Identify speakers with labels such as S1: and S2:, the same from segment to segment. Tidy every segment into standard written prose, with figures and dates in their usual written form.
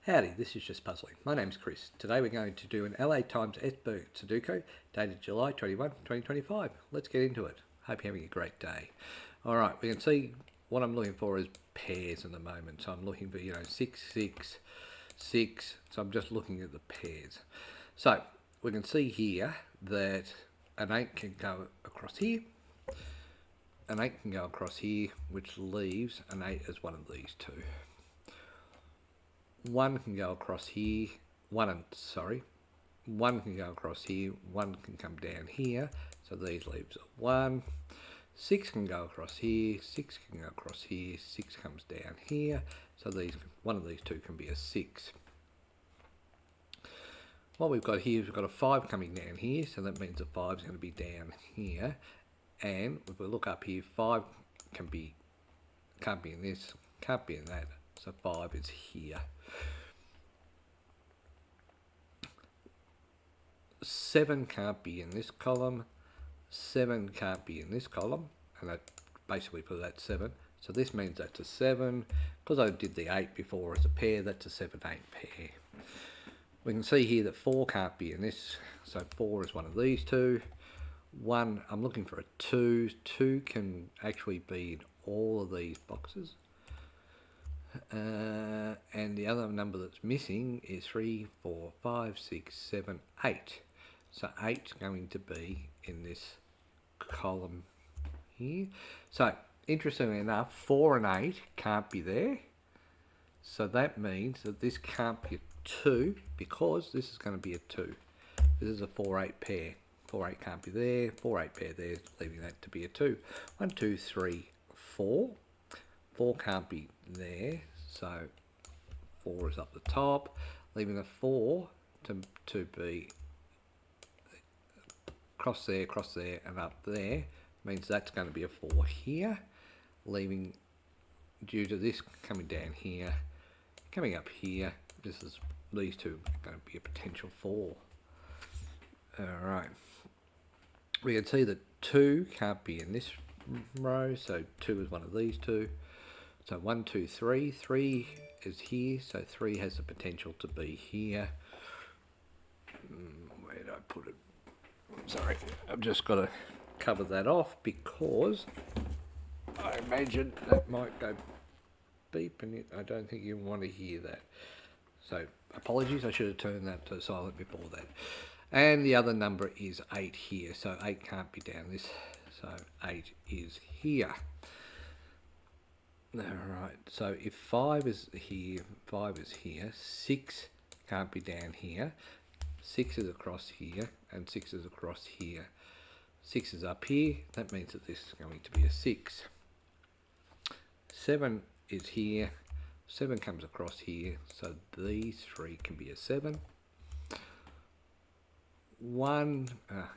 S1: Howdy, this is Just Puzzling. My name's Chris. Today we're going to do an LA times S-Berg Sudoku dated July 21, 2025. Let's get into it. Hope you're having a great day. Alright, we can see what I'm looking for is pairs at the moment. So I'm looking for, 6, 6, 6. So I'm just looking at the pairs. So we can see here that an 8 can go across here. An 8 can go across here, which leaves an 8 as one of these two. 1 can go across here, one can go across here, 1 can come down here, so these leaves a 1. 6 can go across here, 6 can go across here, 6 comes down here, so one of these two can be a 6. What we've got here is we've got a 5 coming down here, so that means the 5 is going to be down here, and if we look up here, 5 can't be in this, can't be in that, so 5 is here. 7 can't be in this column, 7 can't be in this column, and that basically for that 7. So this means that's a 7. Because I did the 8 before as a pair, that's a 7, 8 pair. We can see here that 4 can't be in this, so 4 is one of these two. 1, I'm looking for a 2. 2 can actually be in all of these boxes. And the other number that's missing is 3, 4, 5, 6, 7, 8. So 8's going to be in this column here. So interestingly enough, 4 and 8 can't be there. So that means that this can't be a 2 because this is going to be a 2. This is a 4, 8 pair. 4, 8 can't be there. 4, 8 pair there, leaving that to be a 2. 1, 2, 3, 4. 4 can't be there, so 4 is up the top, leaving a 4 to be cross there, and up there, means that's going to be a 4 here, leaving, due to this coming down here, coming up here, these two are going to be a potential 4. Alright, we can see that 2 can't be in this row, so 2 is one of these two. So 1, 2, 3. 3 is here, so 3 has the potential to be here. Where did I put it? Sorry, I've just got to cover that off because I imagine that might go beep and I don't think you want to hear that. So apologies, I should have turned that to silent before that. And the other number is 8 here, so 8 can't be down this, so 8 is here. Alright, so if 5 is here, 5 is here, 6 can't be down here, 6 is across here, and 6 is across here. 6 is up here, that means that this is going to be a 6. 7 is here, 7 comes across here, so these 3 can be a 7. 1,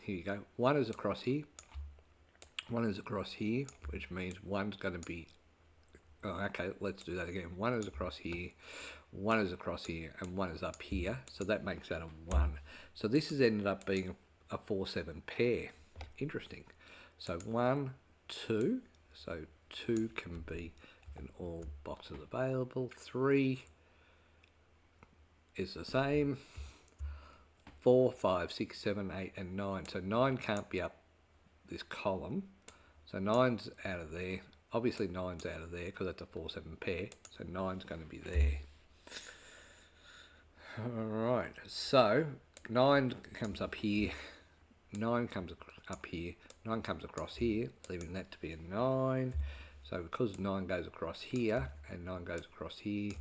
S1: here you go, 1 is across here, 1 is across here, which means 1's going to be okay, let's do that again. 1 is across here, 1 is across here, and 1 is up here. So that makes that a 1. So this has ended up being a 4, 7 pair. Interesting. So 1, 2. So 2 can be in all boxes available. 3 is the same. 4, 5, 6, 7, 8, and 9. So 9 can't be up this column. So 9's out of there. Obviously 9's out of there because that's a 4, 7 pair, so 9's going to be there. Alright, so 9 comes up here, 9 comes up here, 9 comes across here, leaving that to be a 9. So because 9 goes across here and 9 goes across here,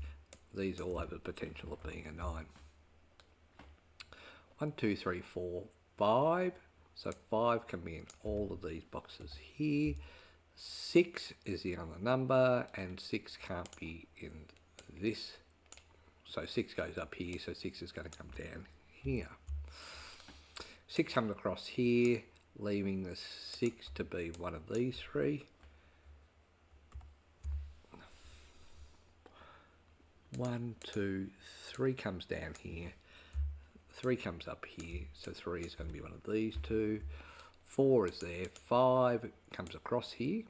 S1: these all have the potential of being a 9. 1, 2, 3, 4, 5. So 5 can be in all of these boxes here. 6 is the other number, and 6 can't be in this. So 6 goes up here, so 6 is going to come down here. 6 comes across here, leaving the 6 to be one of these 3. 1, 2, 3 comes down here. 3 comes up here, so 3 is going to be one of these two. 4 is there. 5 comes across here.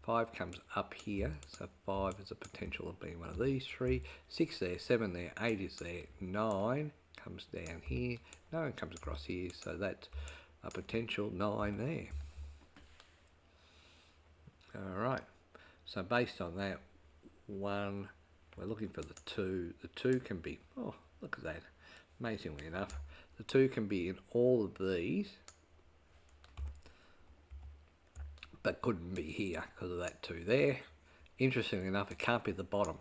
S1: 5 comes up here, so 5 is a potential of being one of these three. 6 there, 7 there, 8 is there, 9 comes down here, 9 comes across here, so that's a potential 9 there. Alright, so based on that, 1, we're looking for the 2. The 2 can be, oh, look at that, amazingly enough, the 2 can be in all of these, but couldn't be here because of that 2 there. Interestingly enough, it can't be the bottom.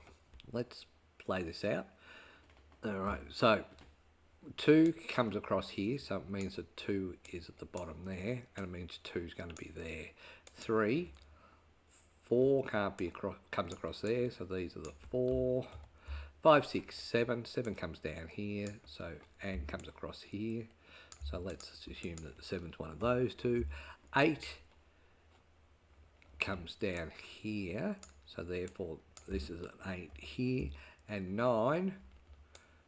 S1: Let's play this out. Alright, so 2 comes across here, so it means that 2 is at the bottom there, and it means 2 is going to be there. 3, 4 can't be comes across there, so these are the 4. 5, 6, 7, 7 comes down here, so and comes across here. So let's assume that the 7's one of those two. 8 comes down here, so therefore this is an 8 here, and 9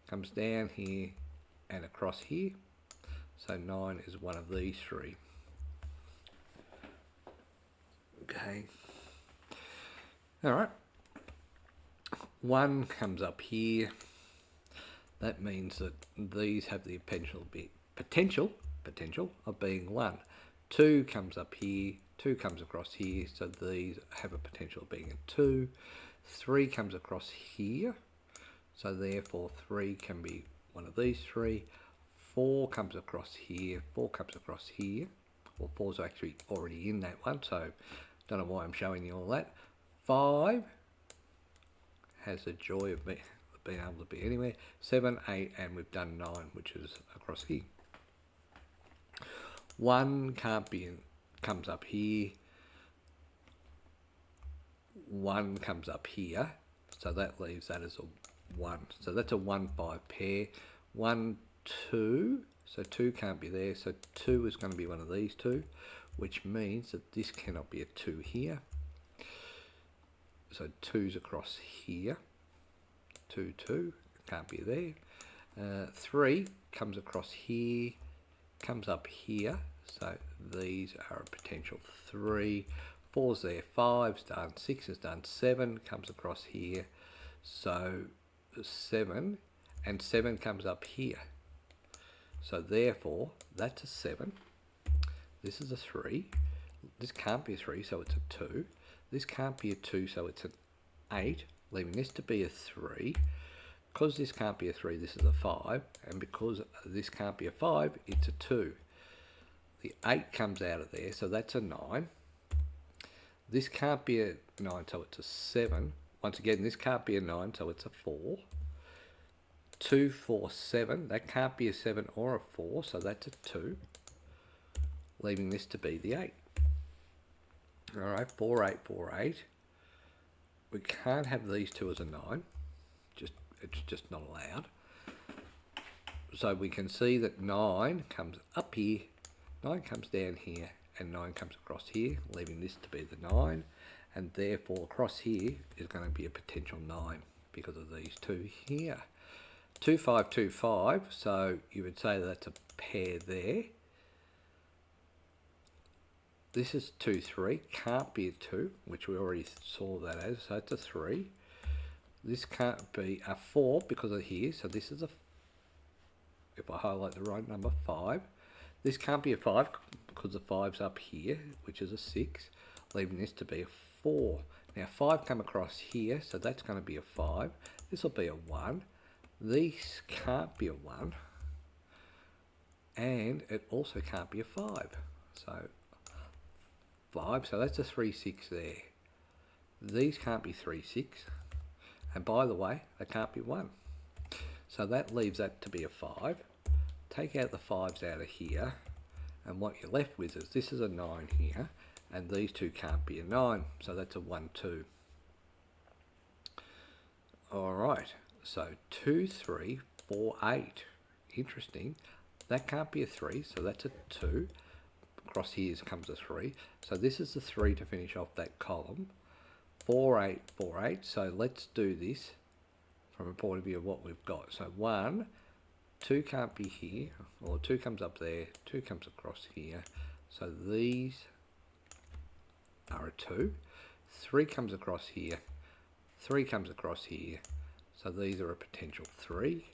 S1: comes down here and across here, so 9 is one of these three. Okay, alright, 1 comes up here, that means that these have the potential of being 1. 2 comes up here, 2 comes across here, so these have a potential of being a 2. 3 comes across here, so therefore 3 can be one of these three. 4 comes across here, 4 comes across here. Well, 4's actually already in that one, so don't know why I'm showing you all that. 5 has the joy of being able to be anywhere. 7, 8, and we've done 9, which is across here. 1 can't be in, comes up here. 1 comes up here, so that leaves that as a 1. So that's a 1, 5 pair. 1, 2, so 2 can't be there, so 2 is going to be one of these two, which means that this cannot be a 2 here. So 2's across here. 2, 2, can't be there. 3 comes across here, comes up here, so these are a potential 3. 4's there, 5's done, 6 is done, 7 comes across here, so 7, and 7 comes up here. So therefore, that's a 7. This is a 3. This can't be a 3, so it's a 2. This can't be a 2, so it's an 8, leaving this to be a 3. Because this can't be a 3, this is a 5. And because this can't be a 5, it's a 2. The 8 comes out of there, so that's a 9. This can't be a 9, so it's a 7. Once again, this can't be a 9, so it's a 4. 2, 4, 7. That can't be a 7 or a 4, so that's a 2. Leaving this to be the 8. Alright, 4, 8, 4, 8. We can't have these two as a 9. It's just not allowed. So we can see that 9 comes up here, 9 comes down here, and 9 comes across here, leaving this to be the 9. And therefore across here is going to be a potential 9 because of these two here. 2, 5, 2, 5. So you would say that's a pair there. This is 2, 3, can't be a 2, which we already saw that as, so it's a 3. This can't be a 4 because of here, so this is a, if I highlight the right number, 5. This can't be a 5 because the 5's up here, which is a 6, leaving this to be a 4. Now 5 come across here, so that's going to be a 5. This will be a 1. This can't be a 1. And it also can't be a 5. So 5, so that's a 3, 6 there. These can't be 3, 6. And by the way, they can't be 1. So that leaves that to be a 5. Take out the 5's out of here. And what you're left with is this is a 9 here. And these two can't be a 9. So that's a 1, 2. Alright. So 2, 3, 4, 8. Interesting. That can't be a 3. So that's a 2. Across here comes a 3. So this is the 3 to finish off that column. 4, 8, 4, 8. So let's do this from a point of view of what we've got. So 1, 2 can't be here, or 2 comes up there, 2 comes across here. So these are a 2. 3 comes across here, 3 comes across here. So these are a potential 3.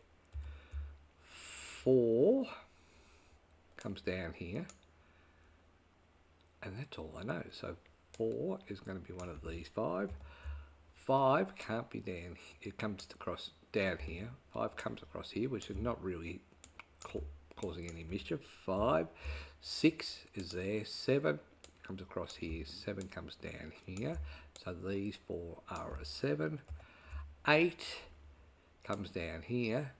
S1: 4 comes down here. And that's all I know. So 4 is going to be one of these 5. 5 can't be down. It comes across down here. 5 comes across here, which is not really causing any mischief. 5. 6 is there. 7 comes across here. 7 comes down here. So these 4 are a 7. 8 comes down here.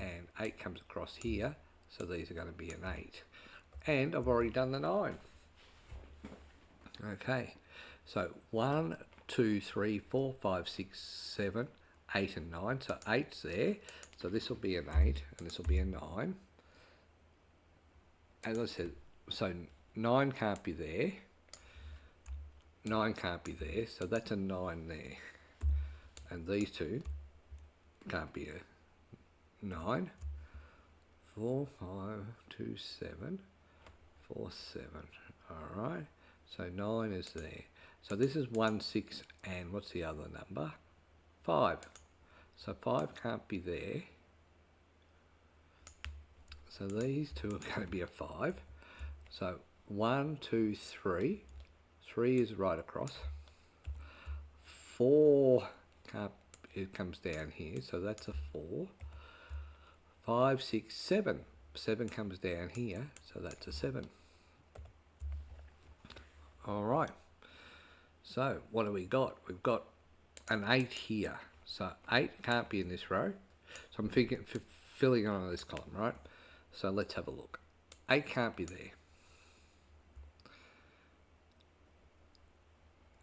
S1: And 8 comes across here. So these are going to be an 8. And I've already done the 9. Okay, so 1, 2, 3, 4, 5, 6, 7, 8 and 9. So 8's there. So this will be an 8 and this will be a 9. As I said, so 9 can't be there. 9 can't be there. So that's a 9 there. And these two can't be a 9. 4, 5, 2, 7, 4, 7. All right. So 9 is there. So this is 1, 6, and what's the other number? 5. So 5 can't be there. So these two are going to be a 5. So 1, 2, 3. 3 is right across. 4 can't, it comes down here, so that's a 4. 5, 6, 7. 7 comes down here, so that's a 7. All right, so what do we got? We've got an 8 here. So 8 can't be in this row. So I'm filling on this column, right? So let's have a look. 8 can't be there.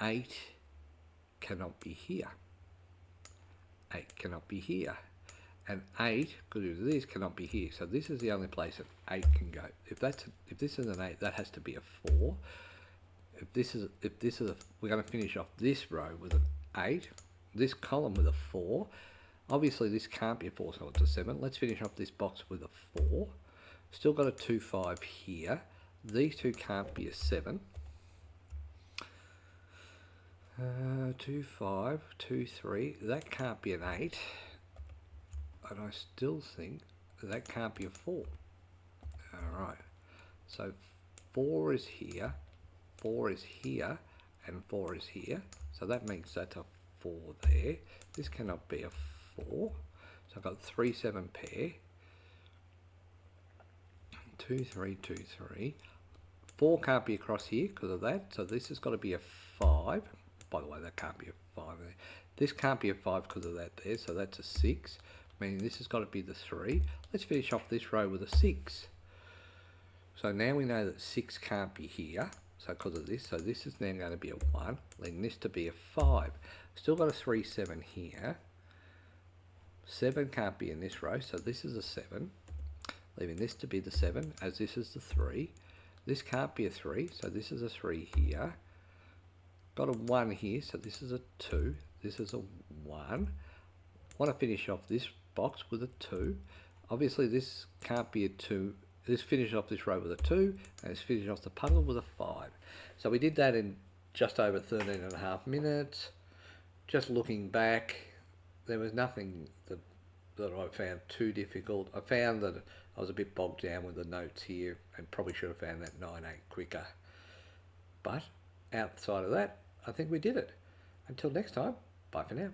S1: 8 cannot be here. 8 cannot be here. And 8, because of this, cannot be here. So this is the only place that 8 can go. If this is an 8, that has to be a 4. If this is we're going to finish off this row with an 8, this column with a 4. Obviously this can't be a 4, so it's a 7. Let's finish off this box with a 4. Still got a 2, 5 here. These two can't be a 7. 2, 5, 2, 3. That can't be an 8. And I still think that can't be a 4. Alright. So 4 is here. 4 is here, and 4 is here, so that means that's a 4 there. This cannot be a 4, so I've got 3, 7 pair. 2, 3, 2, 3. 4 can't be across here because of that, so this has got to be a 5. By the way, that can't be a 5 there. This can't be a 5 because of that there, so that's a 6, meaning this has got to be the 3. Let's finish off this row with a 6. So now we know that 6 can't be here. So because of this, so this is now going to be a 1, leaving this to be a 5. Still got a 3, 7 here. 7 can't be in this row, so this is a 7, leaving this to be the 7, as this is the 3. This can't be a 3, so this is a 3 here. Got a 1 here, so this is a 2. This is a 1. Want to finish off this box with a 2. Obviously this can't be a 2. Let's finish off this row with a 2, and let's finish off the puzzle with a 5. So we did that in just over 13.5 minutes. Just looking back, there was nothing that I found too difficult. I found that I was a bit bogged down with the notes here, and probably should have found that 9/8 quicker. But outside of that, I think we did it. Until next time, bye for now.